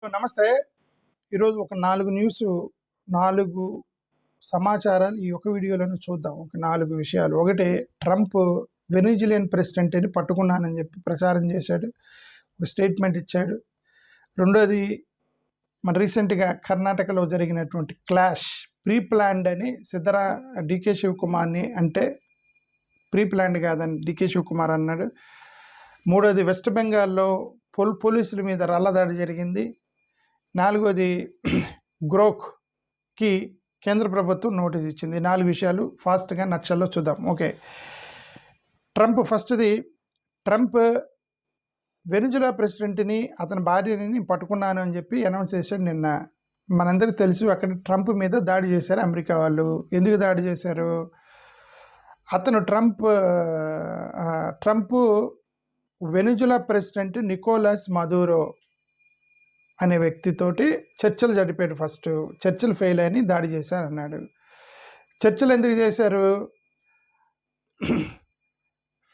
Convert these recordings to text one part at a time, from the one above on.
నమస్తే. ఈరోజు ఒక 4 4 సమాచారాలు ఈ ఒక వీడియోలోనే చూద్దాం. ఒక 4 విషయాలు. ఒకటి, ట్రంప్ వెనిజులియన్ ప్రెసిడెంట్‌ని పట్టుకున్నానని చెప్పి ప్రచారం చేశాడు. ఒక స్టేట్మెంట్ ఇచ్చాడు. రెండోది, మన రీసెంట్‌గా కర్ణాటకలో జరిగినటువంటి క్లాష్ ప్రీ ప్లాన్డ్ అని డీకే శివకుమార్‌ని అంటే ప్రీ ప్లాన్డ్ కాదని డీకే శివకుమార్ అన్నాడు. మూడోది, వెస్ట్ బెంగాల్లో పోలీసుల మీద రాళ్లదాడి జరిగింది. నాలుగోది, గ్రోక్కి కేంద్ర ప్రభుత్వం నోటీస్ ఇచ్చింది. 4 విషయాలు ఫాస్ట్గా నక్షల్లో చూద్దాం. ఓకే, ట్రంప్ వెనిజులా ప్రెసిడెంట్ని అతని భార్యని పట్టుకున్నాను అని చెప్పి అనౌన్స్ చేశాడు నిన్న. మనందరికీ తెలుసు అక్కడ ట్రంప్ మీద దాడి చేశారు అమెరికా వాళ్ళు. ఎందుకు దాడి చేశారు? అతను Trump Venezuela president Nicolas Maduro అనే వ్యక్తితోటి చర్చలు జరిపాడు. ఫస్ట్ చర్చలు ఫెయిల్ అని దాడి చేశారన్నాడు. చర్చలు ఎందుకు చేశారు?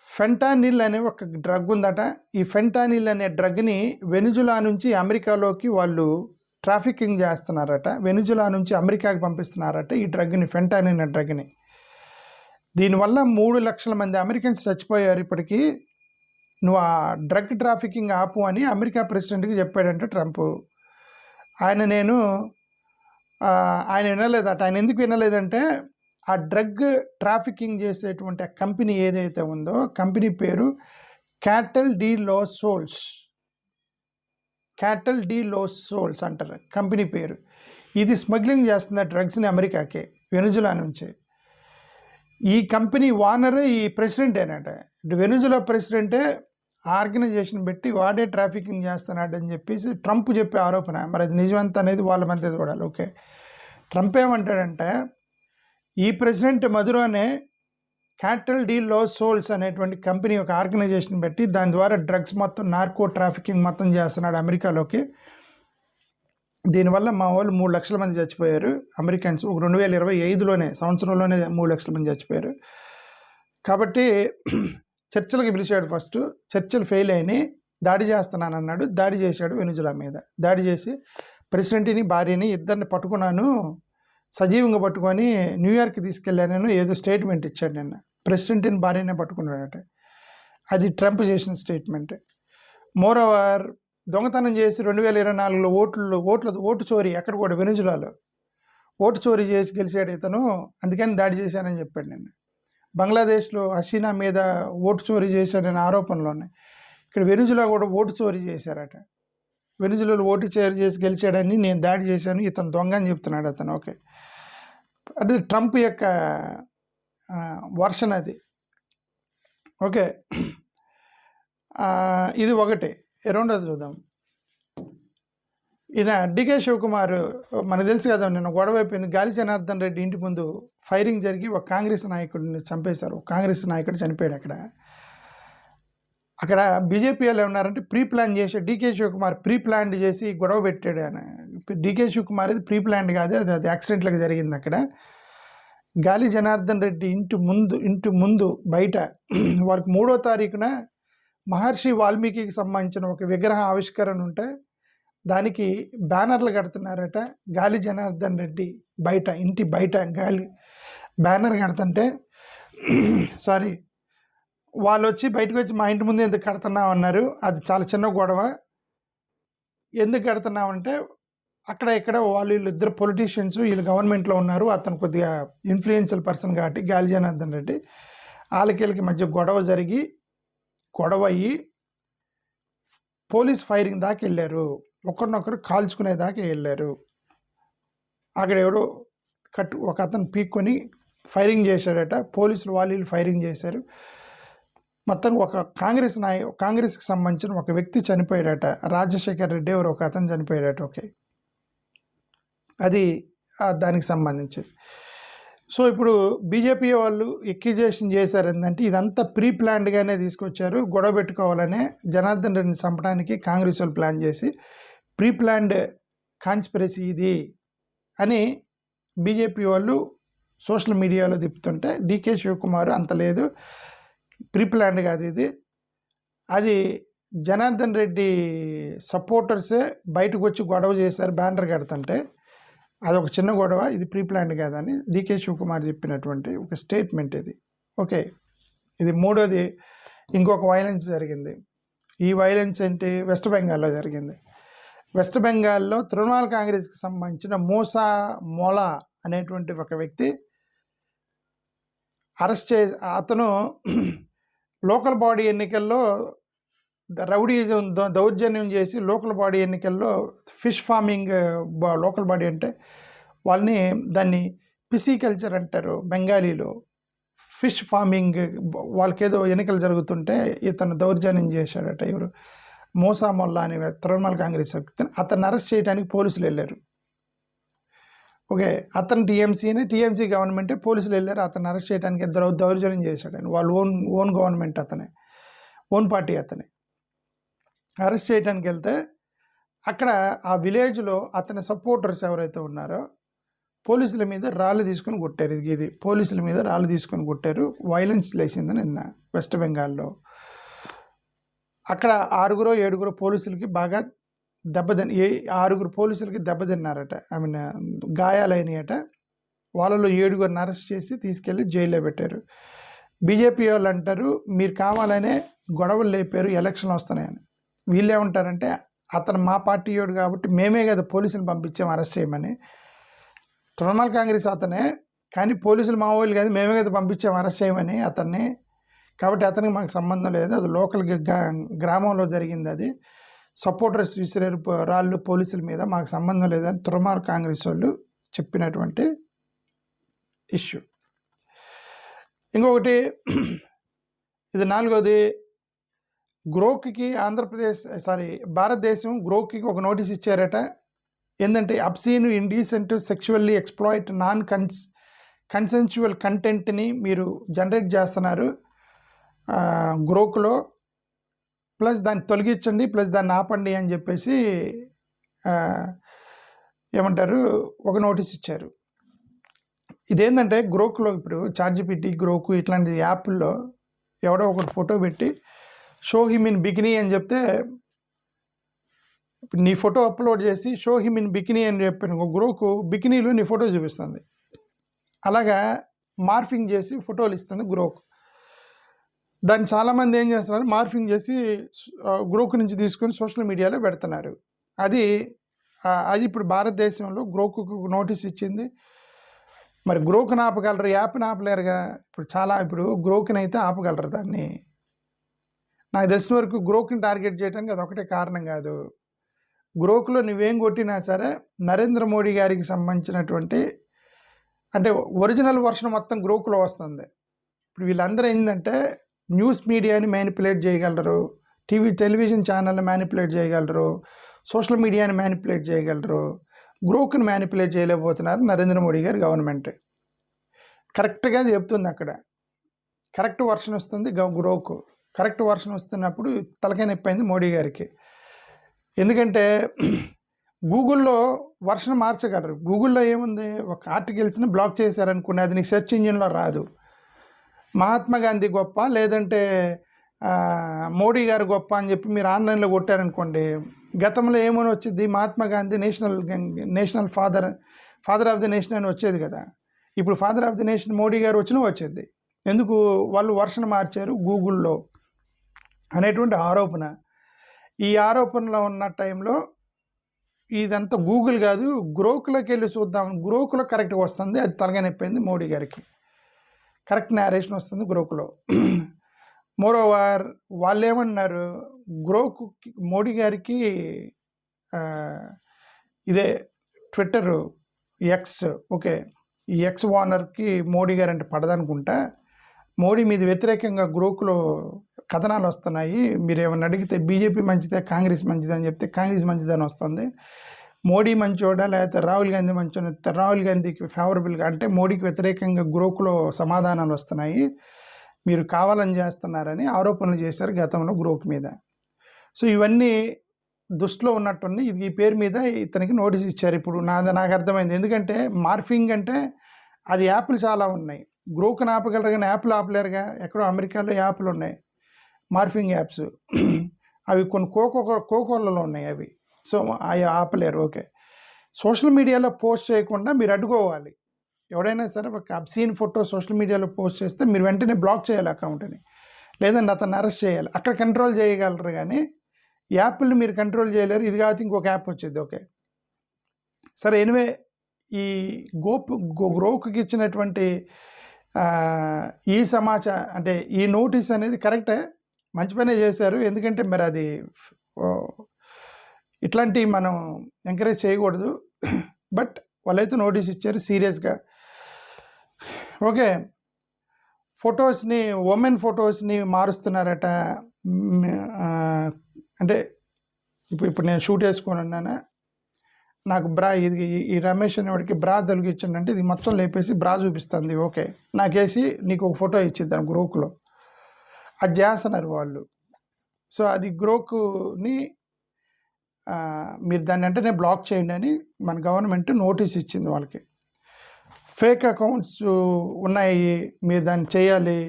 ఫెంటానిల్ అనే ఒక డ్రగ్ ఉందట. ఈ ఫెంటానిల్ అనే డ్రగ్ని వెనిజులా నుంచి అమెరికాలోకి వాళ్ళు ట్రాఫికింగ్ చేస్తున్నారట. వెనిజులా నుంచి అమెరికాకి పంపిస్తున్నారట ఈ డ్రగ్ని, ఫెంటానిల్ అనే డ్రగ్ని. దీనివల్ల 3 లక్షల మంది అమెరికన్స్ చచ్చిపోయారు. ఇప్పటికీ నువ్వు ఆ డ్రగ్ ట్రాఫికింగ్ ఆపు అని అమెరికా ప్రెసిడెంట్కి చెప్పాడంటే ట్రంప్. ఆయన వినలేదట. ఆయన ఎందుకు వినలేదంటే ఆ డ్రగ్ ట్రాఫికింగ్ చేసేటువంటి ఆ కంపెనీ ఏదైతే ఉందో, కంపెనీ పేరు క్యాటల్ డి లోస్ సోల్స్ అంటారు కంపెనీ పేరు. ఇది స్మగ్లింగ్ చేస్తుంది ఆ డ్రగ్స్ని అమెరికాకి, వెనిజులా నుంచి. ఈ కంపెనీ ఓనర్ ఈ ప్రెసిడెంటేనట. వెనిజులా ప్రెసిడెంటే ఆర్గనైజేషన్ పెట్టి వాడే ట్రాఫికింగ్ చేస్తున్నాడు అని చెప్పేసి ట్రంప్ చెప్పే ఆరోపణ. మరి అది నిజమంత అనేది వాళ్ళ మధ్య చూడాలి. ఓకే, ట్రంప్ ఏమంటాడంటే ఈ ప్రెసిడెంట్ మధురోనే క్యాటల్ డి లోస్ సోల్స్ అనేటువంటి కంపెనీ ఒక ఆర్గనైజేషన్ పెట్టి దాని ద్వారా డ్రగ్స్ మొత్తం, నార్కో ట్రాఫికింగ్ మొత్తం చేస్తున్నాడు అమెరికాలోకి. దీనివల్ల మా వాళ్ళు 3 లక్షల మంది చచ్చిపోయారు అమెరికన్స్. 2025లోనే సంవత్సరంలోనే 3 లక్షల మంది చచ్చిపోయారు. కాబట్టి చర్చలకు పిలిచాడు. ఫస్ట్ చర్చలు ఫెయిల్ అయినాయి, దాడి చేస్తున్నాను అన్నాడు. దాడి చేశాడు వెనిజులా మీద. దాడి చేసి ప్రెసిడెంట్ని, భార్యని ఇద్దరిని పట్టుకున్నాను, సజీవంగా పట్టుకొని న్యూయార్క్ తీసుకెళ్ళాను ఏదో స్టేట్మెంట్ ఇచ్చాడు నిన్న. ప్రెసిడెంట్ని, భార్యనే పట్టుకున్నాడట. అది ట్రంప్ చేసిన స్టేట్మెంట్. మోరోవర్, దొంగతనం చేసి 2024లో ఓటు చోరీ, అక్కడ కూడా వెనిజులాలో ఓటు చోరీ చేసి గెలిచాడు ఇతను, అందుకని దాడి చేశానని చెప్పాడు నిన్న. బంగ్లాదేశ్లో హసీనా మీద ఓటు చోరీ చేశాడనే ఆరోపణలు ఉన్నాయి. ఇక్కడ వెనిజులా కూడా ఓటు చోరీ చేశారట. వెనిజులాలో ఓటు చోరీ చేసి గెలిచాడని, నేను దాడి చేశాను, ఇతను దొంగ అని చెప్తున్నాడు అతను. ఓకే, అది ట్రంప్ యొక్క వర్షన్ అది. ఓకే, ఇది ఒకటి. రెండోది చూద్దాం. ఈయన డీకే శివకుమార్, మనకు తెలుసు కదా, నిన్న గొడవ అయిపోయింది. గాలి జనార్దన్ రెడ్డి ఇంటి ముందు ఫైరింగ్ జరిగి ఒక కాంగ్రెస్ నాయకుడిని చంపేశారు. కాంగ్రెస్ నాయకుడు చనిపోయాడు. అక్కడ బీజేపీ వాళ్ళు ఏమన్నారంటే ప్రీ ప్లాన్ చేసి డీకే శివకుమార్ ప్రీ ప్లాన్డ్ చేసి గొడవ పెట్టాడు ఆయన. డీకే శివకుమార్ అది ప్రీ ప్లాన్డ్ కాదు, అది యాక్సిడెంట్లకు జరిగింది. అక్కడ గాలి జనార్దన్ రెడ్డి ఇంటి ముందు బయట వారికి 3వ తారీఖున మహర్షి వాల్మీకి సంబంధించిన ఒక విగ్రహ ఆవిష్కరణ ఉంటే దానికి బ్యానర్లు కడుతున్నారట. గాలి జనార్దన్ రెడ్డి బయట, ఇంటి బయట గాలి బ్యానర్ కడుతుంటే వాళ్ళు వచ్చి బయటకు వచ్చి మా ఇంటి ముందు ఎందుకు కడుతున్నావు అన్నారు. అది చాలా చిన్న గొడవ. ఎందుకు కడుతున్నామంటే అక్కడ ఇక్కడ వీళ్ళిద్దరు పొలిటీషియన్స్, వీళ్ళు గవర్నమెంట్లో ఉన్నారు, అతను కొద్దిగా ఇన్ఫ్లుయెన్షియల్ పర్సన్ కాబట్టి గాలి జనార్దన్ రెడ్డి, వాళ్ళకి మధ్య గొడవ అయ్యి పోలీస్ ఫైరింగ్ దాకా వెళ్ళారు. ఒకరినొకరు కాల్చుకునే దాకా వెళ్ళారు. అక్కడ ఎవరో ఒక అతను పీక్కొని ఫైరింగ్ చేశాడట. పోలీసులు వాళ్ళు ఫైరింగ్ చేశారు. మొత్తం ఒక కాంగ్రెస్కి సంబంధించిన ఒక వ్యక్తి చనిపోయాడట. రాజశేఖర్ రెడ్డి ఎవరు ఒక అతను చనిపోయాడట. ఓకే, అది దానికి సంబంధించింది. సో ఇప్పుడు బీజేపీ వాళ్ళు ఎక్యుజేషన్ చేశారు ఏంటంటే ఇదంతా ప్రీ ప్లాన్డ్గానే తీసుకొచ్చారు, గొడవ పెట్టుకోవాలనే జనార్దన్ రెడ్డిని చంపడానికి కాంగ్రెస్ వాళ్ళు ప్లాన్ చేసి ప్రీ ప్లాన్డ్ కాన్స్పిరసీ ఇది అని బీజేపీ వాళ్ళు సోషల్ మీడియాలో తిప్పుతుంటే డీకే శివకుమార్ అంత లేదు, ప్రీ ప్లాన్డ్ కాదు ఇది, అది జనార్దన్ రెడ్డి సపోర్టర్సే బయటకు వచ్చి గొడవ చేశారు బ్యానర్ కడుతుంటే. అదొక చిన్న గొడవ, ఇది ప్రీ ప్లాన్డ్ కాదని డీకే శివకుమార్ చెప్పినటువంటి ఒక స్టేట్మెంట్ ఇది. ఓకే, ఇది మూడోది. ఇంకొక వైలెన్స్ జరిగింది. ఈ వైలెన్స్ ఏంటి? వెస్ట్ బెంగాల్లో జరిగింది. వెస్ట్ బెంగాల్లో తృణమూల్ కాంగ్రెస్కి సంబంధించిన మూసా మోలా అనేటువంటి ఒక వ్యక్తి అరెస్ట్ అతను లోకల్ బాడీ ఎన్నికల్లో రౌడీజం దౌర్జన్యం చేసి లోకల్ బాడీ ఎన్నికల్లో ఫిష్ ఫార్మింగ్, లోకల్ బాడీ అంటే వాళ్ళని దాన్ని పిసికల్చర్ అంటారు బెంగాలీలో. ఫిష్ ఫార్మింగ్ వాళ్ళకేదో ఎన్నికలు జరుగుతుంటే ఇతను దౌర్జన్యం చేశాడట. ఎవరు? మూసా మొల్లా అని తృణమూల్ కాంగ్రెస్ అతన్ని అరెస్ట్ చేయడానికి పోలీసులు వెళ్ళారు. ఓకే, అతను టీఎంసీ గవర్నమెంటే, పోలీసులు వెళ్ళారు అతన్ని అరెస్ట్ చేయడానికి. దౌర్జన్యం చేశాడు ఆయన. వాళ్ళు ఓన్ గవర్నమెంట్ అతనే, ఓన్ పార్టీ అతనే. అరెస్ట్ చేయడానికి వెళ్తే అక్కడ ఆ విలేజ్లో అతని సపోర్టర్స్ ఎవరైతే ఉన్నారో పోలీసుల మీద రాళ్ళు తీసుకొని కొట్టారు. ఇది పోలీసుల మీద రాళ్ళు తీసుకొని కొట్టారు. వైలెన్స్ లేచింది నిన్న వెస్ట్ బెంగాల్లో. అక్కడ 6-7 పోలీసులకి బాగా ఆరుగురు పోలీసులకి దెబ్బతిన్నారట. I mean గాయాలైనయట. వాళ్ళలో 7 అరెస్ట్ చేసి తీసుకెళ్ళి జైల్లో పెట్టారు. బీజేపీ వాళ్ళు అంటారు మీరు కావాలనే గొడవలు లేపారు, ఎలక్షన్లు వస్తున్నాయని. వీళ్ళు ఏమంటారంటే అతను మా పార్టీ వాడు కాబట్టి మేమే కదా పోలీసులు పంపించాం అరెస్ట్ చేయమని. తృణమూల్ కాంగ్రెస్ అతనే, కానీ పోలీసులు మా వాళ్ళు కాదు, మేమే కదా పంపించాం అరెస్ట్ చేయమని అతన్ని. కాబట్టి అతనికి మాకు సంబంధం లేదు, అది లోకల్ గ్రామంలో జరిగింది, అది సపోర్టర్స్ విసిరేరు రాళ్ళు పోలీసుల మీద, మాకు సంబంధం లేదని తృణమూల్ కాంగ్రెస్ వాళ్ళు చెప్పినటువంటి ఇష్యూ. ఇంకొకటి, ఇది 4వది. గ్రోక్కి భారతదేశం గ్రోక్కి ఒక నోటీస్ ఇచ్చారట. ఏంటంటే అబ్సీన్, ఇండీసెంట్, సెక్షువల్లీ ఎక్స్ప్లాయిట్, కన్సెన్చువల్ కంటెంట్ని మీరు జనరేట్ చేస్తున్నారు గ్రోక్లో, ప్లస్ దాన్ని తొలగించండి, ప్లస్ దాన్ని ఆపండి అని చెప్పేసి ఏమంటారు ఒక నోటీస్ ఇచ్చారు. ఇదేంటంటే గ్రోక్లో ఇప్పుడు చాట్‌జిపిటి, గ్రోకు ఇట్లాంటి యాప్ల్లో ఎవడో ఒకటి ఫోటో పెట్టి షో హిమ్ ఇన్ బికినీ అని చెప్తే, నీ ఫోటో అప్లోడ్ చేసి షో హిమ్ ఇన్ బికినీ అని చెప్పిన గ్రోకు బికినీలో నీ ఫోటో చూపిస్తుంది. అలాగా మార్ఫింగ్ చేసి ఫోటోలు ఇస్తుంది గ్రోక్. దాన్ని చాలామంది ఏం చేస్తున్నారు, మార్ఫింగ్ చేసి గ్రోక్ నుంచి తీసుకొని సోషల్ మీడియాలో పెడుతున్నారు. అది ఇప్పుడు భారతదేశంలో గ్రోకు నోటీస్ ఇచ్చింది. మరి గ్రోక్ని ఆపగలరు, యాప్ని ఆపలేరుగా. ఇప్పుడు గ్రోక్ని అయితే ఆపగలరు. దాన్ని నాకు తెలిసిన వరకు గ్రోక్ని టార్గెట్ చేయడానికి అదొకటే కారణం కాదు. గ్రోక్లో నువ్వేం కొట్టినా సరే నరేంద్ర మోడీ గారికి సంబంధించినటువంటి అంటే ఒరిజినల్ వర్షన్ మొత్తం గ్రోక్లో వస్తుంది. ఇప్పుడు వీళ్ళందరూ ఏంటంటే న్యూస్ మీడియాని మ్యానిపులేట్ చేయగలరు, టెలివిజన్ ఛానల్ని మ్యానిపులేట్ చేయగలరు, సోషల్ మీడియాని మ్యానిపులేట్ చేయగలరు. గ్రోక్ని మ్యానిపులేట్ చేయలేకపోతున్నారు నరేంద్ర మోడీ గారి గవర్నమెంట్. కరెక్ట్గా చెప్తుంది, అక్కడ కరెక్ట్ వర్షన్ వస్తుంది గ్రోక్. కరెక్ట్ వర్షన్ వస్తున్నప్పుడు తలకాయ నొప్పి అయింది మోడీ గారికి. ఎందుకంటే గూగుల్లో వర్షన్ మార్చగలరు. గూగుల్లో ఏముంది, ఒక ఆర్టికల్స్ని బ్లాక్ చేశారనుకునే, అది నీకు సెర్చ్ ఇంజిన్లో రాదు. మహాత్మా గాంధీ గొప్ప, లేదంటే మోడీ గారు గొప్ప అని చెప్పి మీరు ఆన్లైన్లో కొట్టారనుకోండి, గతంలో ఏమని వచ్చింది, Mahatma Gandhi national father of the nation అని వచ్చేది కదా. ఇప్పుడు father of the nation Modi గారు వచ్చినా వచ్చేది. ఎందుకు? వాళ్ళు వర్షన్ మార్చారు గూగుల్లో అనేటువంటి ఆరోపణ. ఈ ఆరోపణలో ఉన్న టైంలో ఇదంతా గూగుల్ కాదు, గ్రోక్లోకి వెళ్ళి చూద్దాం. గ్రోక్లో కరెక్ట్గా వస్తుంది, అది తలగనెప్పింది మోడీ గారికి. కరెక్ట్ నేరేషన్ వస్తుంది గ్రోక్లో. మోరోవర్ వాళ్ళు ఏమన్నారు, గ్రోక్ మోడీ గారికి ఇదే ట్విట్టర్ ఎక్స్, ఓకే, ఈ ఎక్స్ ఓనర్కి మోడీ గారు అంటే పడదనుకుంటా, మోడీ మీద వ్యతిరేకంగా గ్రోక్లో కథనాలు వస్తున్నాయి. మీరు ఏమైనా అడిగితే బీజేపీ మంచిదే, కాంగ్రెస్ మంచిదే అని చెప్తే కాంగ్రెస్ మంచిదని వస్తుంది. మోడీ మంచోడా లేకపోతే రాహుల్ గాంధీ మంచోడా, రాహుల్ గాంధీకి ఫేవరబుల్గా అంటే మోడీకి వ్యతిరేకంగా గ్రోక్లో సమాధానాలు వస్తున్నాయి, మీరు కావాలని చేస్తున్నారని ఆరోపణలు చేశారు గతంలో గ్రోక్ మీద. సో ఇవన్నీ దృష్టిలో ఉన్నట్టుంది. ఇది ఈ పేరు మీద ఇతనికి నోటీస్ ఇచ్చారు. ఇప్పుడు నాకు అర్థమైంది. ఎందుకంటే మార్ఫింగ్ అంటే అది యాప్లు చాలా ఉన్నాయి. గ్రోక్ని ఆపగలరు కానీ యాప్లు ఆపలేరుగా. ఎక్కడో అమెరికాలో యాప్లు ఉన్నాయి, మార్ఫింగ్ యాప్స్. అవి కొన్ని కోకోలలో ఉన్నాయి అవి. సో అవి ఆపలేరు. ఓకే. సోషల్ మీడియాలో పోస్ట్ చేయకుండా మీరు అడ్డుకోవాలి. ఎవడైనా సరే ఒక అబ్సీన్ ఫోటో సోషల్ మీడియాలో పోస్ట్ చేస్తే మీరు వెంటనే బ్లాక్ చేయాలి అకౌంట్ని, లేదంటే అతన్ని అరెస్ట్ చేయాలి. అక్కడ కంట్రోల్ చేయగలరు కానీ యాప్ని మీరు కంట్రోల్ చేయలేరు. ఇది కావచ్చు ఇంకొక యాప్ వచ్చింది. ఓకే సరే. ఎనివే ఈ గ్రోక్కి ఇచ్చినటువంటి ఈ అంటే ఈ నోటీస్ అనేది కరెక్టే, మంచి పనే చేశారు. ఎందుకంటే మరి అది ఇట్లాంటివి మనం ఎంకరేజ్ చేయకూడదు. బట్ వాళ్ళైతే నోటీస్ ఇచ్చారు సీరియస్గా. ఓకే. ఫొటోస్ని ఉమెన్ ఫొటోస్ని మారుస్తున్నారట. అంటే ఇప్పుడు నేను షూట్ వేసుకొని ఉన్నాను, నాకు బ్రా ఇది ఈ రమేష్ అనేవాడికి బ్రా తొలగించండి, ఇది మొత్తం లేపేసి బ్రా చూపిస్తుంది. ఓకే నాకేసి నీకు ఒక ఫోటో ఇచ్చిద్దాను గ్రోక్లో, అది చేస్తున్నారు వాళ్ళు. సో అది గ్రోక్ని మీరు దాన్ని వెంటనే బ్లాక్ చేయండి అని మన గవర్నమెంట్ నోటీస్ ఇచ్చింది వాళ్ళకి. ఫేక్ అకౌంట్స్ ఉన్నాయి, మీరు దాన్ని చేయాలి,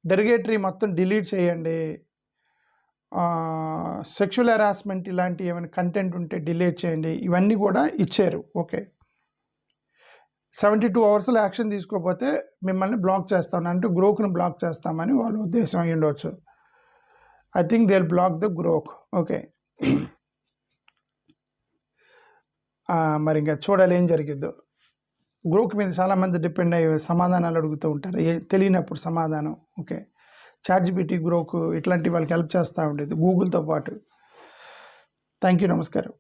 డెరిగేటరీ మొత్తం డిలీట్ చేయండి, సెక్షువల్ హెరాస్మెంట్ ఇలాంటి ఏమైనా కంటెంట్ ఉంటే డిలీట్ చేయండి, ఇవన్నీ కూడా ఇచ్చారు. ఓకే 72 అవర్స్లో యాక్షన్ తీసుకోకపోతే మిమ్మల్ని బ్లాక్ చేస్తామని, అంటే గ్రోక్ను బ్లాక్ చేస్తామని వాళ్ళ ఉద్దేశం అయ్యి ఉండవచ్చు. I think they will block the Grok. Okay మరి ఇంకా చూడాలి ఏం జరిగిద్దో. గ్రోక్ మీద చాలామంది డిపెండ్ అయ్యి సమాధానాలు అడుగుతూ ఉంటారు, తెలియనప్పుడు సమాధానం. ఓకే చాట్‌జీపీటీ, గ్రోక్ ఇట్లాంటి వాళ్ళకి హెల్ప్ చేస్తూ ఉండేది గూగుల్తో పాటు. Thank you. నమస్కారం.